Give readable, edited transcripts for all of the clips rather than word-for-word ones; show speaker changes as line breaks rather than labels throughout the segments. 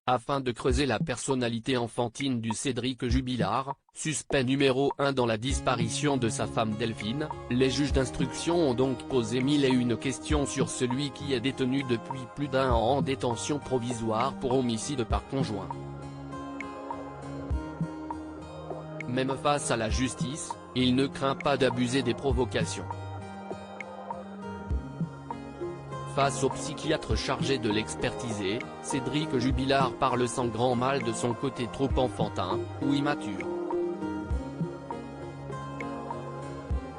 Afin de creuser la personnalité enfantine du Cédric Jubilard, suspect numéro 1 dans la disparition de sa femme Delphine, les juges d'instruction ont donc posé 1001 questions sur celui qui est détenu depuis plus d'1 an en détention provisoire pour homicide par conjoint. Même face à la justice, il ne craint pas d'abuser des provocations. Face au psychiatre chargé de l'expertiser, Cédric Jubilard parle sans grand mal de son côté trop enfantin, ou immature.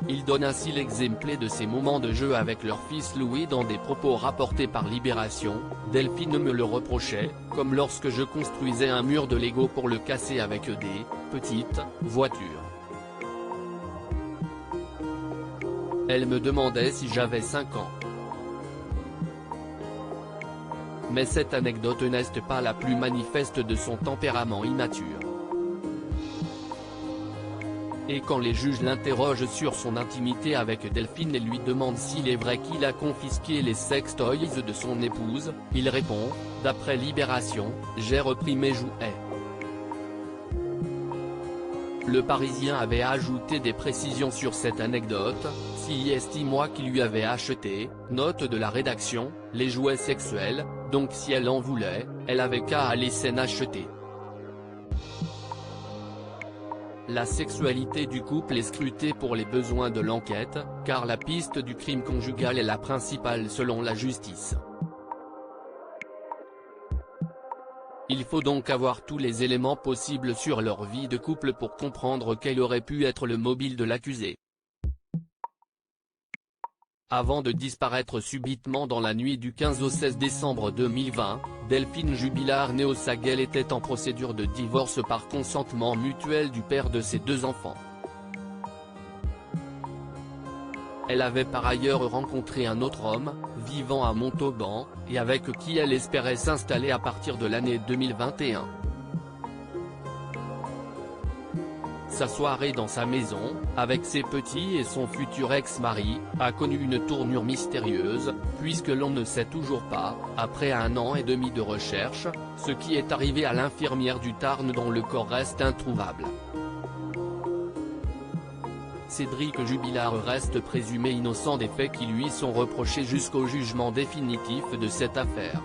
Il donne ainsi l'exemple de ses moments de jeu avec leur fils Louis dans des propos rapportés par Libération. « Delphine me le reprochait, comme lorsque je construisais un mur de Lego pour le casser avec des petites voitures. Elle me demandait si j'avais 5 ans. Mais cette anecdote n'est pas la plus manifeste de son tempérament immature. Et quand les juges l'interrogent sur son intimité avec Delphine et lui demandent s'il est vrai qu'il a confisqué les sextoys de son épouse, il répond, d'après Libération, « J'ai repris mes jouets ». Le Parisien avait ajouté des précisions sur cette anecdote, s'il estime qu'il lui avait acheté, note de la rédaction, les jouets sexuels, donc si elle en voulait, elle avait qu'à aller s'en acheter. La sexualité du couple est scrutée pour les besoins de l'enquête, car la piste du crime conjugal est la principale selon la justice. Il faut donc avoir tous les éléments possibles sur leur vie de couple pour comprendre quel aurait pu être le mobile de l'accusé. Avant de disparaître subitement dans la nuit du 15 au 16 décembre 2020, Delphine Jubilard née au Saguel était en procédure de divorce par consentement mutuel du père de ses 2 enfants. Elle avait par ailleurs rencontré un autre homme, vivant à Montauban, et avec qui elle espérait s'installer à partir de l'année 2021. Sa soirée dans sa maison, avec ses petits et son futur ex-mari, a connu une tournure mystérieuse, puisque l'on ne sait toujours pas, après 1 an et demi de recherche, ce qui est arrivé à l'infirmière du Tarn dont le corps reste introuvable. Cédric Jubilard reste présumé innocent des faits qui lui sont reprochés jusqu'au jugement définitif de cette affaire.